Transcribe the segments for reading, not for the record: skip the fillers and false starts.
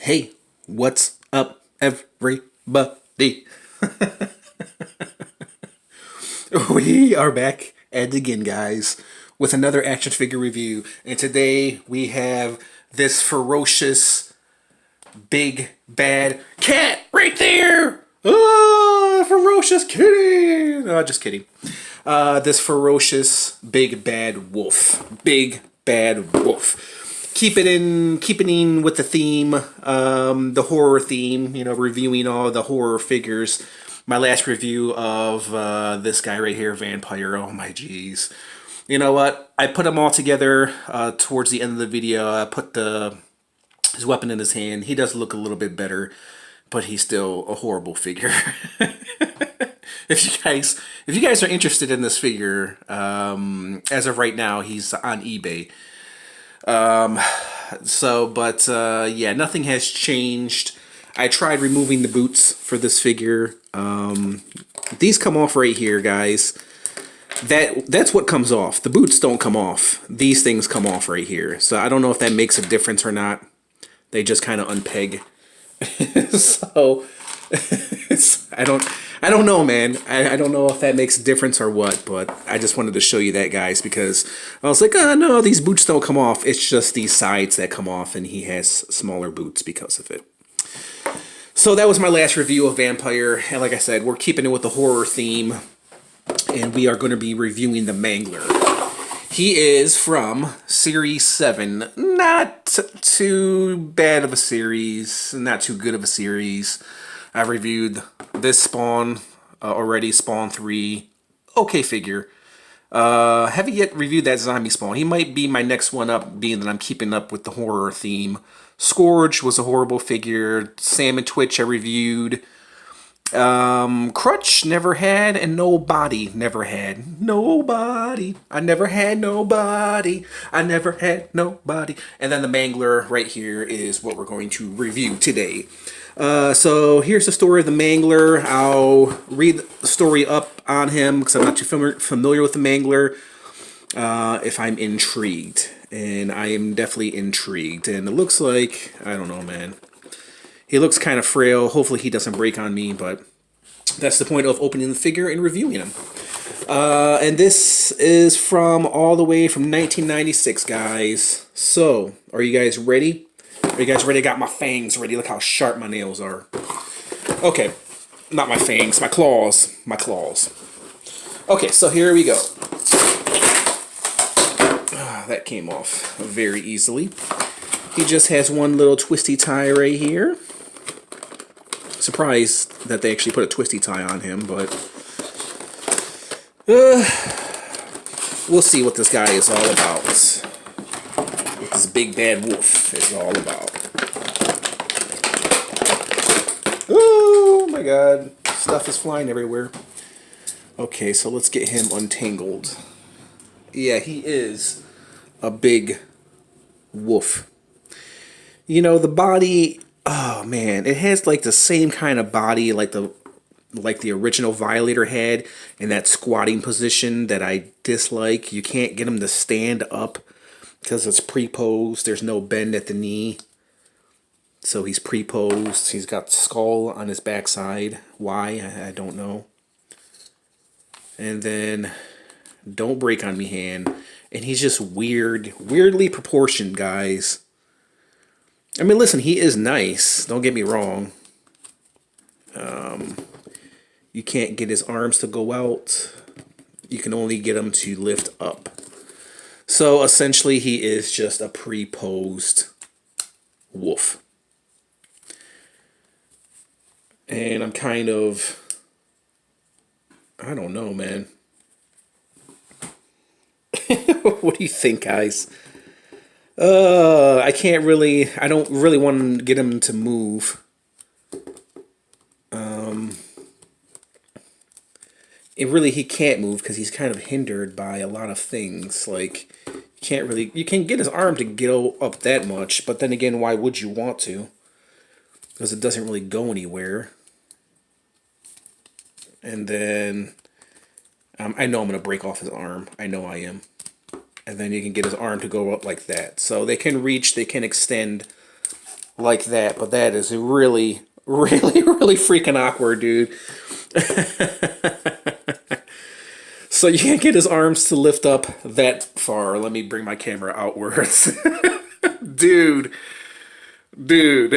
Hey, what's up, everybody? We are back at it again, guys, with another action figure review. And today we have this ferocious, big, bad cat right there! Oh, ferocious kitty! No, just kidding. This ferocious, big, bad wolf. Big, bad wolf. Keeping in with the theme, the horror theme, reviewing all the horror figures. My last review of this guy right here, Vampire, oh my jeez. You know what? I put them all together towards the end of the video. I put his weapon in his hand. He does look a little bit better, but he's still a horrible figure. If you guys are interested in this figure, as of right now, he's on eBay. Yeah, nothing has changed. I tried removing the boots for this figure. These come off right here, guys. That's what comes off. The boots don't come off. These things come off right here. So I don't know if that makes a difference or not. They just kind of unpeg. So I don't know, man. I don't know if that makes a difference or what, but I just wanted to show you that, guys, because I was like, oh no, these boots don't come off. It's just these sides that come off, and he has smaller boots because of it. So that was my last review of Vampire, and like I said, we're keeping it with the horror theme, and we are going to be reviewing the Mangler. He is from Series 7. Not too bad of a series, not too good of a series. I've reviewed this Spawn already, Spawn 3. Okay figure. Haven't yet reviewed that Zombie Spawn. He might be my next one up, being that I'm keeping up with the horror theme. Scourge was a horrible figure. Sam and Twitch I reviewed. Crutch never had, and Nobody never had. Nobody. I never had nobody. I never had nobody. And then the Mangler right here is what we're going to review today. So here's the story of the Mangler. I'll read the story up on him because I'm not too familiar with the Mangler. If I'm intrigued. And I am definitely intrigued. And it looks like, I don't know, man. He looks kind of frail. Hopefully he doesn't break on me, but that's the point of opening the figure and reviewing him. And this is from all the way from 1996, guys. So, are you guys ready? Are you guys ready? I got my fangs ready. Look how sharp my nails are. Okay, not my fangs, my claws. My claws. Okay, so here we go. That came off very easily. He just has one little twisty tie right here. Surprised that they actually put a twisty tie on him, but we'll see what this guy is all about. What this big bad wolf is all about. Oh my god, stuff is flying everywhere. Okay, so let's get him untangled. Yeah, he is a big wolf. You know, the body, oh man, it has like the same kind of body like the original Violator had in that squatting position that I dislike. You can't get him to stand up because it's pre-posed. There's no bend at the knee. So he's pre-posed. He's got skull on his backside. Why? I don't know. And then, don't break on me, hand. And he's just weirdly proportioned, guys. I mean, listen, he is nice. Don't get me wrong. You can't get his arms to go out. You can only get him to lift up. So, essentially, he is just a pre-posed wolf. And I'm kind of... I don't know, man. What do you think, guys? I don't really want to get him to move. He can't move because he's kind of hindered by a lot of things. Like, you can get his arm to go up that much, but then again, why would you want to? Because it doesn't really go anywhere. And then, I know I'm going to break off his arm. I know I am. And then you can get his arm to go up like that. So they can reach, they can extend like that, but that is really, really, really freaking awkward, dude. So you can't get his arms to lift up that far. Let me bring my camera outwards. Dude. Dude.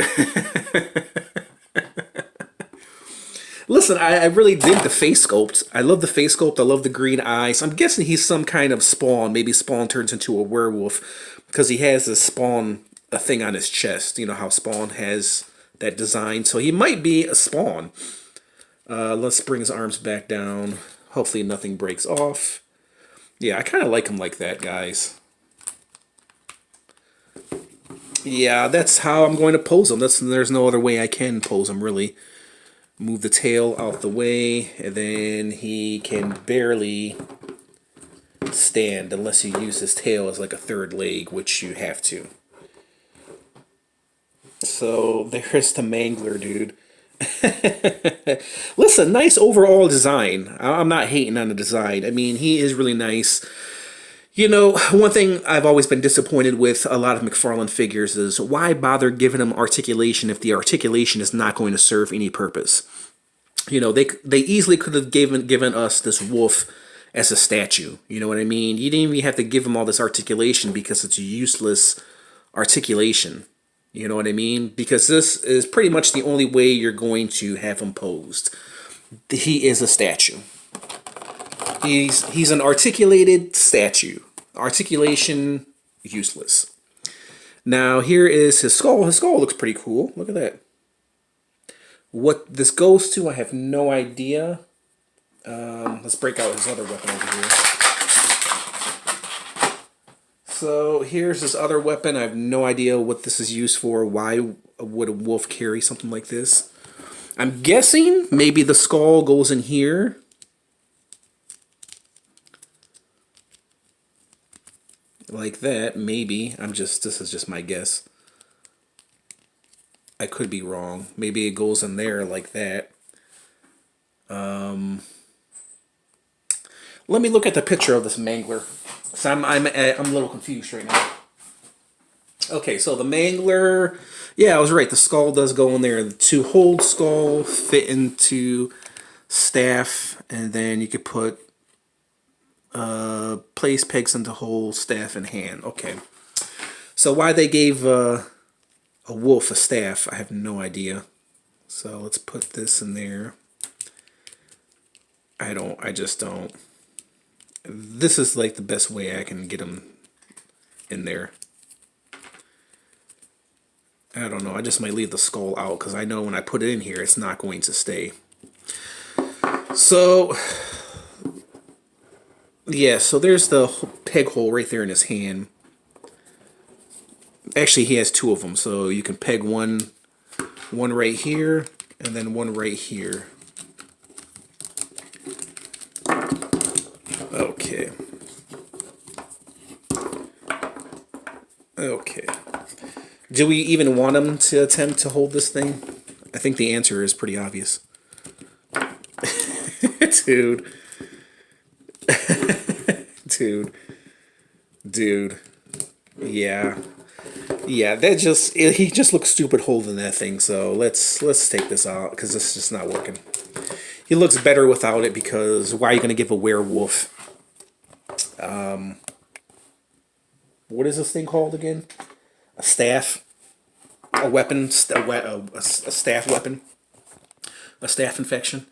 Listen, I really dig the face sculpt. I love the face sculpt. I love the green eyes. I'm guessing he's some kind of spawn. Maybe Spawn turns into a werewolf because he has this Spawn a thing on his chest. You know how Spawn has that design. So he might be a Spawn. Let's bring his arms back down. Hopefully nothing breaks off. Yeah, I kind of like him like that, guys. Yeah, that's how I'm going to pose him. There's no other way I can pose him, really. Move the tail out the way, and then he can barely stand unless you use his tail as like a third leg, which you have to. So there's the Mangler, dude. Listen, nice overall design. I'm not hating on the design. I mean, he is really nice. You know, one thing I've always been disappointed with a lot of McFarlane figures is why bother giving them articulation if the articulation is not going to serve any purpose? You know, they easily could have given us this wolf as a statue. You know what I mean? You didn't even have to give him all this articulation because it's a useless articulation. You know what I mean? Because this is pretty much the only way you're going to have him posed. He is a statue. He's an articulated statue. Articulation, useless. Now, here is his skull. His skull looks pretty cool. Look at that. What this goes to, I have no idea. Let's break out his other weapon over here. So, here's his other weapon. I have no idea what this is used for. Why would a wolf carry something like this? I'm guessing maybe the skull goes in here. Like that, maybe. This is just my guess. I could be wrong. Maybe it goes in there like that. Let me look at the picture of this Mangler. So I'm a little confused right now. Okay, so the Mangler, yeah, I was right. The skull does go in there. To hold skull, fit into staff, and then you could put place pegs into hole, staff, and hand. Okay. So why they gave a wolf a staff, I have no idea. So let's put this in there. I just don't. This is like the best way I can get him in there. I don't know. I just might leave the skull out because I know when I put it in here, it's not going to stay. So, yeah, so there's the peg hole right there in his hand. Actually, he has two of them, so you can peg one right here and then one right here. Okay. Okay. Do we even want him to attempt to hold this thing? I think the answer is pretty obvious. Dude. Dude. Yeah. Yeah, he just looks stupid holding that thing, so let's take this out because this is just not working. He looks better without it because why are you going to give a werewolf what is this thing called again? A staff? A weapon? A staff weapon? A staff infection?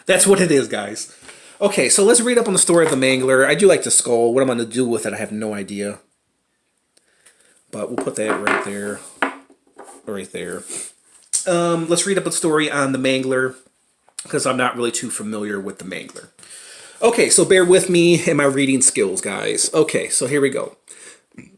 That's what it is, guys. Okay, so let's read up on the story of the Mangler. I do like the skull. What I'm going to do with it, I have no idea. But we'll put that right there. Right there. Let's read up a story on the Mangler because I'm not really too familiar with the Mangler. Okay, so bear with me in my reading skills, guys. Okay, so here we go.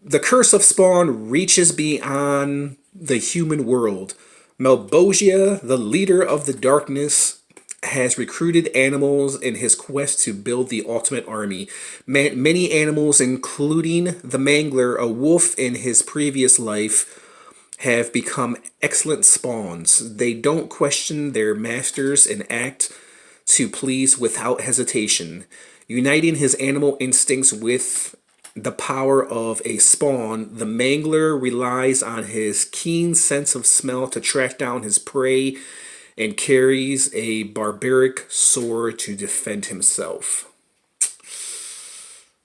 The curse of Spawn reaches beyond the human world. Malbogia, the leader of the darkness, has recruited animals in his quest to build the ultimate army. Many animals, including the Mangler, a wolf in his previous life, have become excellent spawns. They don't question their masters and act to please without hesitation. Uniting his animal instincts with the power of a spawn, the Mangler relies on his keen sense of smell to track down his prey and carries a barbaric sword to defend himself.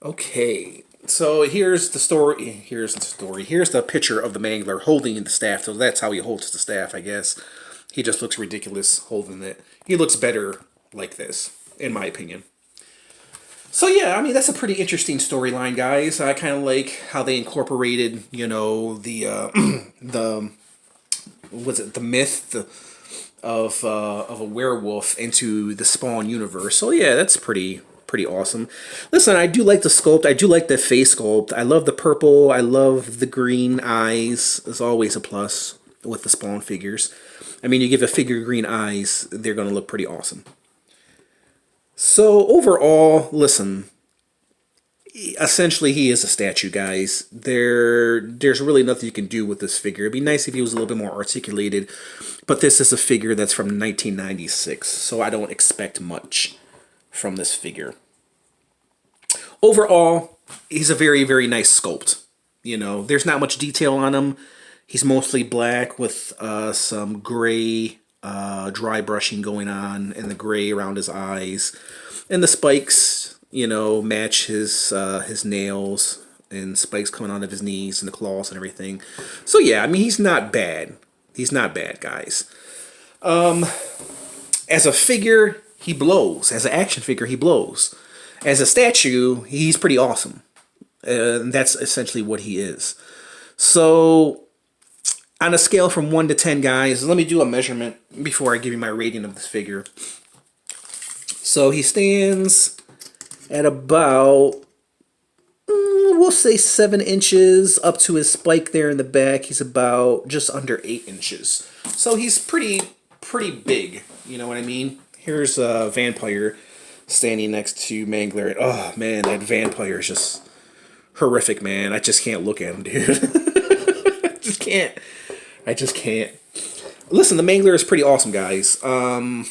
Okay, so here's the story. Here's the picture of the Mangler holding the staff. So that's how he holds the staff, I guess. He just looks ridiculous holding it. He looks better like this, in my opinion. So yeah, I mean, that's a pretty interesting storyline, guys. I kind of like how they incorporated, you know, the myth of a werewolf into the Spawn universe. So yeah, that's pretty awesome. Listen, I do like the sculpt. I do like the face sculpt. I love the purple. I love the green eyes. It's always a plus with the Spawn figures. I mean, you give a figure green eyes, they're going to look pretty awesome. So overall, listen, essentially he is a statue, guys. There's really nothing you can do with this figure. It'd be nice if he was a little bit more articulated, but this is a figure that's from 1996, so I don't expect much from this figure. Overall, he's a very, very nice sculpt. You know, there's not much detail on him. He's mostly black with some gray dry brushing going on, and the gray around his eyes, and the spikes, you know, match his nails, and spikes coming out of his knees and the claws and everything. So yeah, I mean, he's not bad. He's not bad, guys. As a figure, he blows. As an action figure, he blows. As a statue, he's pretty awesome. That's essentially what he is. So on a scale from 1 to 10, guys, let me do a measurement before I give you my rating of this figure. So he stands at about, we'll say 7 inches, up to his spike there in the back. He's about just under 8 inches. So he's pretty big, you know what I mean? Here's a Vampire standing next to Mangler. Oh, man, that Vampire is just horrific, man. I just can't look at him, dude. I just can't. Listen, the Mangler is pretty awesome, guys. I'm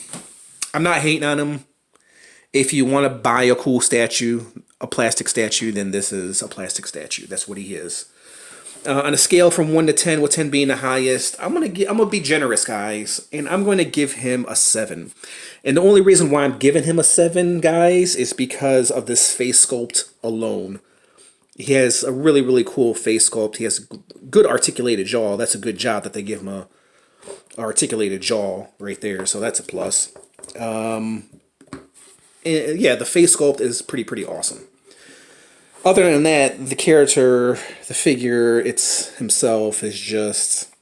not hating on him. If you want to buy a cool statue, a plastic statue, then this is a plastic statue. That's what he is. On a scale from 1 to 10, with 10 being the highest, I'm gonna be generous, guys, and I'm going to give him a 7. And the only reason why I'm giving him a 7, guys, is because of this face sculpt alone. He has a really, really cool face sculpt. He has good articulated jaw. That's a good job that they give him a articulated jaw right there. So that's a plus. And yeah, the face sculpt is pretty awesome. Other than that, the character, the figure, it's himself is just,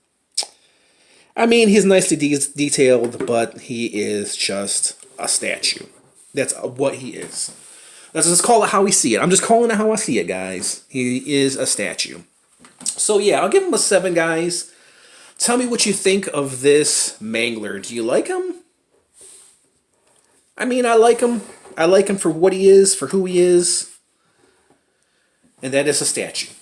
I mean, he's nicely detailed, but he is just a statue. That's what he is. Let's just call it how we see it. I'm just calling it how I see it, guys. He is a statue. So yeah, I'll give him a 7, guys. Tell me what you think of this Mangler. Do you like him? I mean, I like him. I like him for what he is, for who he is. And that is a statue.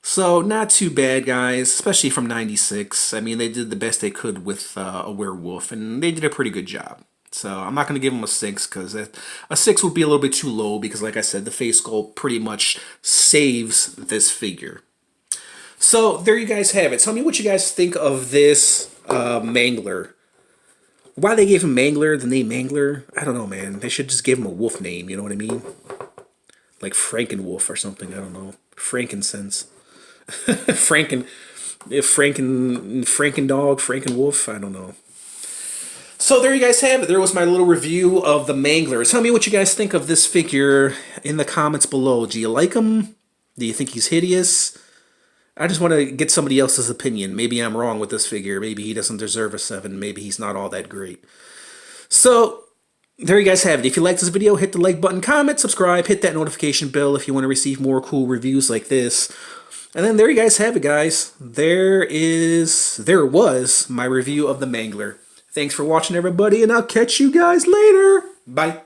So, not too bad, guys, especially from 96. I mean, they did the best they could with a werewolf, and they did a pretty good job. So, I'm not going to give them a 6, because a 6 would be a little bit too low, because like I said, the face sculpt pretty much saves this figure. So, there you guys have it. Tell me what you guys think of this Mangler. Why they gave him Mangler, the name Mangler, I don't know, man. They should just give him a wolf name, you know what I mean? Like Frankenwolf or something, I don't know. Frankincense. Frankendog, Frankenwolf, I don't know. So there you guys have it. There was my little review of the Mangler. Tell me what you guys think of this figure in the comments below. Do you like him? Do you think he's hideous? I just want to get somebody else's opinion. Maybe I'm wrong with this figure. Maybe he doesn't deserve a 7. Maybe he's not all that great. So, there you guys have it. If you like this video, hit the like button, comment, subscribe, hit that notification bell if you want to receive more cool reviews like this. And then there you guys have it, guys. There was my review of the Mangler. Thanks for watching, everybody, and I'll catch you guys later. Bye.